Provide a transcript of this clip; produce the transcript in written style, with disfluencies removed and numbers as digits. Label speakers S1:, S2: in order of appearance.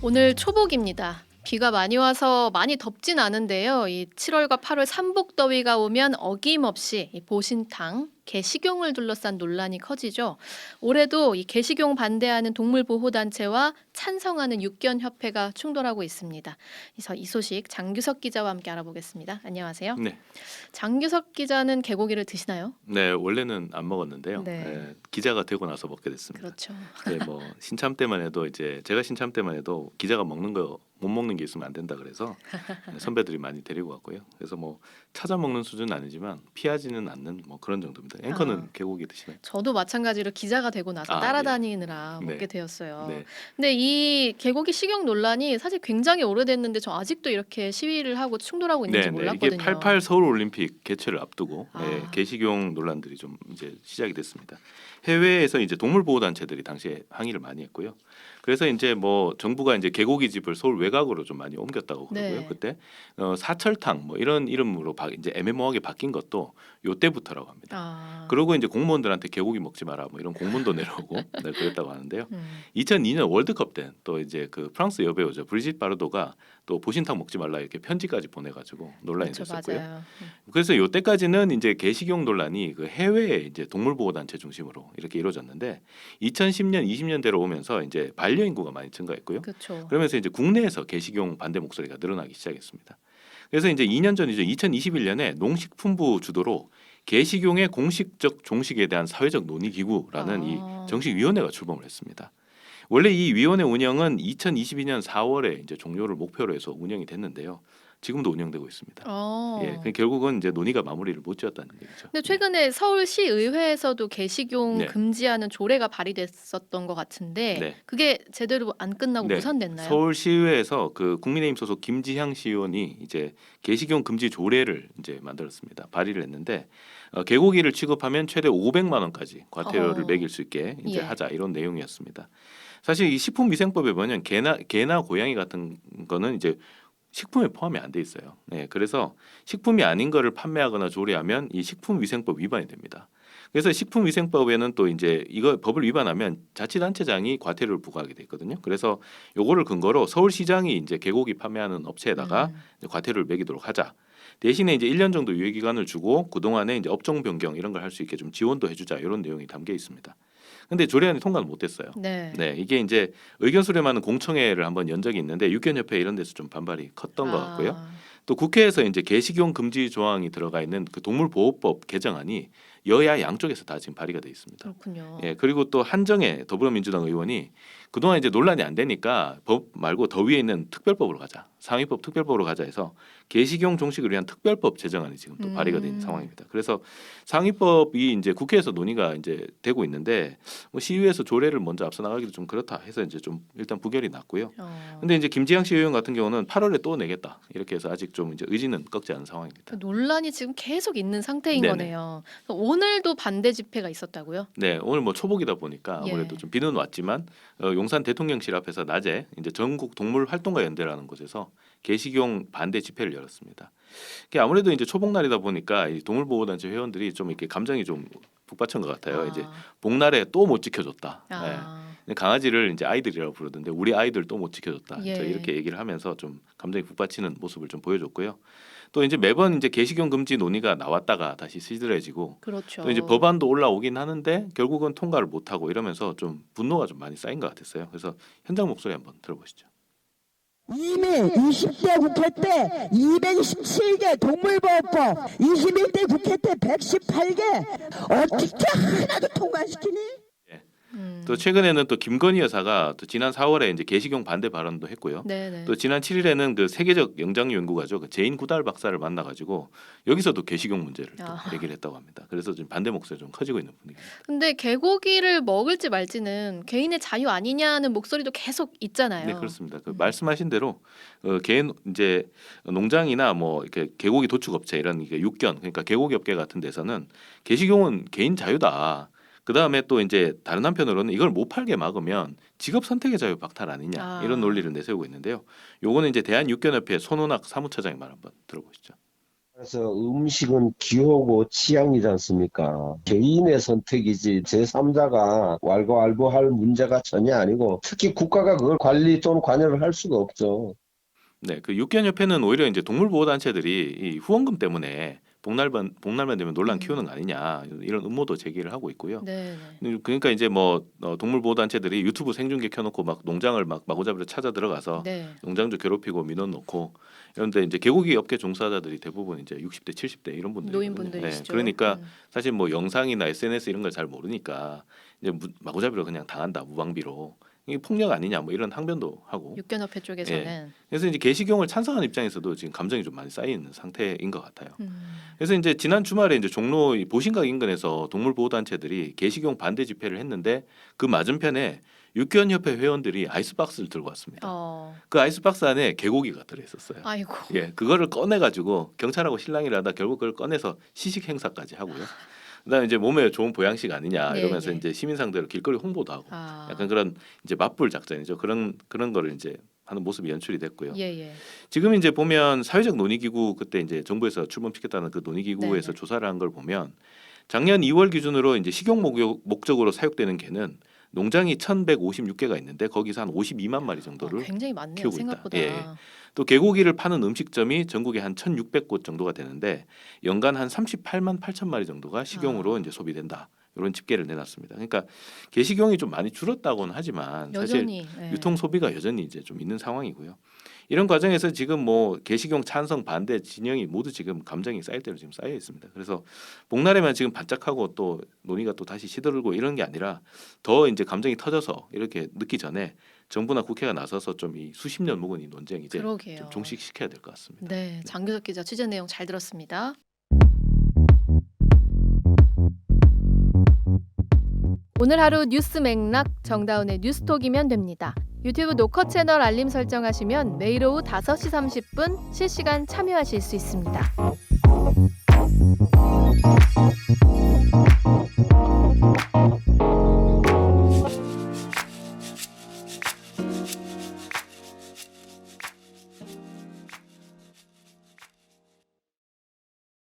S1: 오늘 초복입니다. 비가 많이 와서 많이 덥진 않은데요. 이 7월과 8월 삼복더위가 오면 어김없이 이 보신탕, 개식용을 둘러싼 논란이 커지죠. 올해도 이 개식용 반대하는 동물보호단체와 찬성하는 육견협회가 충돌하고 있습니다. 그래서 이 소식 장규석 기자와 함께 알아보겠습니다. 안녕하세요.
S2: 네,
S1: 장규석 기자는 개고기를 드시나요?
S2: 네 원래는 안 먹었는데요.
S1: 네.
S2: 예, 기자가 되고 나서 먹게 됐습니다.
S1: 그렇죠.
S2: 네, 뭐 신참 때만 해도 이제 제가 신참 때만 해도 기자가 먹는 거 못 먹는 게 있으면 안 된다 그래서 선배들이 많이 데리고 왔고요. 그래서 뭐 찾아 먹는 수준은 아니지만 피하지는 않는 뭐 그런 정도입니다. 앵커는
S1: 아.
S2: 개고기 드시나요?
S1: 저도 마찬가지로 기자가 되고 나서
S2: 아,
S1: 따라다니느라
S2: 예.
S1: 먹게
S2: 네.
S1: 되었어요.
S2: 네,
S1: 근데 이 개고기 식용 논란이 사실 굉장히 오래됐는데 저 아직도 이렇게 시위를 하고 충돌하고 있는지
S2: 네, 네.
S1: 몰랐거든요.
S2: 이게 88 서울 올림픽 개최를 앞두고 예,
S1: 아.
S2: 개식용 논란들이 좀 이제 시작이 됐습니다. 해외에서 이제 동물 보호 단체들이 당시에 항의를 많이 했고요. 그래서 이제 뭐 정부가 이제 개고기 집을 서울 외곽으로 좀 많이 옮겼다고 그러고요.
S1: 네.
S2: 그때 사철탕 뭐 이런 이름으로 이제 애매모호하게 바뀐 것도 요때부터라고 합니다.
S1: 아.
S2: 그러고 이제 공무원들한테 개고기 먹지 마라 뭐 이런 공문도 내려오고 네, 그랬다고 하는데요.
S1: 음.
S2: 2002년 월드컵 때 또 이제 그 프랑스 여배우죠 브리짓 바르도가 또 보신탕 먹지 말라 이렇게 편지까지 보내가지고 논란이
S1: 그렇죠,
S2: 됐었고요.
S1: 맞아요.
S2: 그래서 요때까지는 이제 개식용 논란이 그 해외 이제 동물보호단체 중심으로 이렇게 이루어졌는데 2010년 20년대로 오면서 이제 반려인구가 많이 증가했고요.
S1: 그렇죠.
S2: 그러면서 이제 국내에서 개식용 반대 목소리가 늘어나기 시작했습니다. 그래서 이제 2년 전이죠. 2021년에 농식품부 주도로 개식용의 공식적 종식에 대한 사회적 논의 기구라는 이
S1: 아.
S2: 정식 위원회가 출범을 했습니다. 원래 이 위원회 운영은 2022년 4월에 이제 종료를 목표로 해서 운영이 됐는데요. 지금도 운영되고 있습니다.
S1: 어.
S2: 예, 그 결국은 이제 논의가 마무리를 못 지었다는 얘기죠.
S1: 근데 최근에 서울시 의회에서도 개식용
S2: 네.
S1: 금지하는 조례가 발의됐었던 것 같은데
S2: 네.
S1: 그게 제대로 안 끝나고
S2: 네,
S1: 무산됐나요?
S2: 서울시의회에서 그 국민의힘 소속 김지향 시의원이 이제 개식용 금지 조례를 이제 만들었습니다. 발의를 했는데 개고기를 취급하면 최대 500만 원까지 과태료를
S1: 어.
S2: 매길 수 있게 이제
S1: 예.
S2: 하자 이런 내용이었습니다. 사실 이 식품위생법에 보면 개나 고양이 같은 거는 이제 식품에 포함이 안 돼 있어요. 네, 그래서 식품이 아닌 거를 판매하거나 조리하면 이 식품위생법 위반이 됩니다. 그래서 식품위생법에는 또 이제 이거 법을 위반하면 자치단체장이 과태료를 부과하게 돼 있거든요. 그래서 요거를 근거로 서울시장이 이제 개고기 판매하는 업체에다가 이제 과태료를 매기도록 하자. 대신에 이제 1년 정도 유예 기간을 주고 그 동안에 이제 업종 변경 이런 걸 할 수 있게 좀 지원도 해주자 이런 내용이 담겨 있습니다. 근데 조례안이 통과는 못됐어요.
S1: 네.
S2: 네, 이게 이제 의견 수렴하는 공청회를 한번 연 적이 있는데 육견협회 이런 데서 좀 반발이 컸던 것 같고요.
S1: 아.
S2: 또 국회에서 이제 개식용 금지 조항이 들어가 있는 그 동물보호법 개정안이 여야 양쪽에서 다 지금 발의가 돼 있습니다.
S1: 그렇군요.
S2: 예, 그리고 또 한정혜 더불어민주당 의원이 그동안 이제 논란이 안 되니까 법 말고 더 위에 있는 특별법으로 가자. 상위법 특별법으로 가자 해서 개식용 종식을 위한 특별법 제정안이 지금 또 발의가 된 상황입니다. 그래서 상위법이 이제 국회에서 논의가 이제 되고 있는데 뭐 시의회에서 조례를 먼저 앞서 나가기도 좀 그렇다 해서 이제 좀 일단 부결이 났고요. 근데 이제 김지향 시의원 같은 경우는 8월에 또 내겠다 이렇게 해서 아직 좀 이제 의지는 꺾지 않은 상황입니다.
S1: 그 논란이 지금 계속 있는 상태인
S2: 네네.
S1: 거네요. 오늘도 반대 집회가 있었다고요?
S2: 네, 오늘 뭐 초복이다 보니까 아무래도
S1: 예.
S2: 좀 비는 왔지만 용산 대통령실 앞에서 낮에 이제 전국 동물 활동가 연대라는 곳에서 개식용 반대 집회를 열었습니다. 이게 아무래도 이제 초복날이다 보니까 이 동물보호단체 회원들이 좀 이렇게 감정이 좀 북받친 것 같아요. 이제 복날에 또 못 지켜줬다.
S1: 아.
S2: 네. 강아지를 이제 아이들이라고 부르던데 우리 아이들 또 못 지켜줬다.
S1: 예.
S2: 이렇게 얘기를 하면서 좀 감정이 북받치는 모습을 좀 보여줬고요. 또 이제 매번 이제 개식용 금지 논의가 나왔다가 다시 시들해지고
S1: 그렇죠.
S2: 또 이제 법안도 올라오긴 하는데 결국은 통과를 못하고 이러면서 좀 분노가 좀 많이 쌓인 것 같았어요. 그래서 현장 목소리 한번 들어보시죠.
S3: 이미 20대 국회 때 217개 동물보호법, 21대 국회 때 118개 어떻게 하나도 통과시키니?
S2: 또 최근에는 또 김건희 여사가 또 지난 4월에 이제 개식용 반대 발언도 했고요.
S1: 네네.
S2: 또 지난 7일에는 그 세계적 영장 연구가죠, 그 제인 구달 박사를 만나가지고 여기서도 개식용 문제를 또
S1: 아.
S2: 얘기를 했다고 합니다. 그래서 지금 반대 목소리 좀 커지고 있는 분위기입니다.
S1: 근데 개고기를 먹을지 말지는 개인의 자유 아니냐는 목소리도 계속 있잖아요.
S2: 네, 그렇습니다. 그 말씀하신 대로 개인 이제 농장이나 뭐 이렇게 개고기 도축 업체 이런 이게 육견 그러니까 개고기 업계 같은 데서는 개식용은 개인 자유다. 그 다음에 또 이제 다른 한편으로는 이걸 못 팔게 막으면 직업 선택의 자유 박탈 아니냐
S1: 아.
S2: 이런 논리를 내세우고 있는데요. 요거는 이제 대한육견협회 손원학 사무처장의 말 한번 들어보시죠.
S4: 그래서 음식은 기호고 취향이지 않습니까? 개인의 선택이지 제3자가 왈가왈부할 문제가 전혀 아니고 특히 국가가 그걸 관리 또는 관여를 할 수가 없죠.
S2: 네, 그 육견협회는 오히려 이제 동물보호단체들이 이 후원금 때문에 복날만 되면 논란 키우는 거 아니냐 이런 음모도 제기를 하고 있고요.
S1: 네.
S2: 그러니까 이제 뭐 동물보호단체들이 유튜브 생중계 켜놓고 막 농장을 막 마구잡이로 찾아 들어가서
S1: 네.
S2: 농장주 괴롭히고 민원 넣고 이런데 이제 개고기 업계 종사자들이 대부분 이제 60대, 70대 이런 분들
S1: 노인분들이시죠.
S2: 그러니까 사실 뭐 영상이나 SNS 이런 걸 잘 모르니까 이제 마구잡이로 그냥 당한다 무방비로 이게 폭력 아니냐 뭐 이런 항변도 하고
S1: 육견협회 쪽에서는
S2: 그래서 이제 개식용을 찬성하는 입장에서도 지금 감정이 좀 많이 쌓여 있는 상태인 것 같아요.
S1: 음.
S2: 그래서 이제 지난 주말에 이제 종로 이 보신각 인근에서 동물보호단체들이 개식용 반대 집회를 했는데 그 맞은편에 육견협회 회원들이 아이스박스를 들고 왔습니다. 그 아이스박스 안에 개고기가 들어있었어요.
S1: 아이고.
S2: 예, 그거를 꺼내가지고 경찰하고 실랑이를 하다 결국 그걸 꺼내서 시식 행사까지 하고요. 그다음에 이제 몸에 좋은 보양식 아니냐
S1: 네,
S2: 이러면서
S1: 네.
S2: 이제 시민상대로 길거리 홍보도 하고
S1: 아.
S2: 약간 그런 이제 맞불 작전이죠. 그런 거를 이제 하는 모습이 연출이 됐고요.
S1: 예.
S2: 지금 이제 보면 사회적 논의기구 그때 이제 정부에서 출범시켰다는 그 논의기구에서
S1: 네네.
S2: 조사를 한 걸 보면 작년 2월 기준으로 이제 식용 목적으로 사육되는 개는 농장이 1,156개가 있는데 거기서 한 52만 마리 정도를
S1: 굉장히 많네요.
S2: 키우고
S1: 생각보다.
S2: 있다. 예. 또 개고기를 파는 음식점이 전국에 한 1,600곳 정도가 되는데 연간 한 38만 8천 마리 정도가 식용으로 이제 소비된다. 이런 집계를 내놨습니다. 그러니까 개식용이 좀 많이 줄었다고는 하지만 사실
S1: 여전히 예.
S2: 유통 소비가 여전히 이제 좀 있는 상황이고요. 이런 과정에서 지금 뭐 개식용 찬성 반대 진영이 모두 지금 감정이 쌓일 대로 지금 쌓여 있습니다. 그래서 복날에만 지금 반짝하고 또 논의가 또 다시 시들고 이런 게 아니라 더 이제 감정이 터져서 이렇게 늦기 전에 정부나 국회가 나서서 좀 이 수십 년 묵은 이 논쟁 이제
S1: 그러게요.
S2: 좀 종식시켜야 될 것 같습니다.
S1: 네, 장규석 기자 취재 내용 잘 들었습니다. 오늘 하루 뉴스 맥락 정다운의 뉴스톡이면 됩니다. 유튜브 노컷 채널 알림 설정하시면 매일 오후 5시 30분 실시간 참여하실 수 있습니다.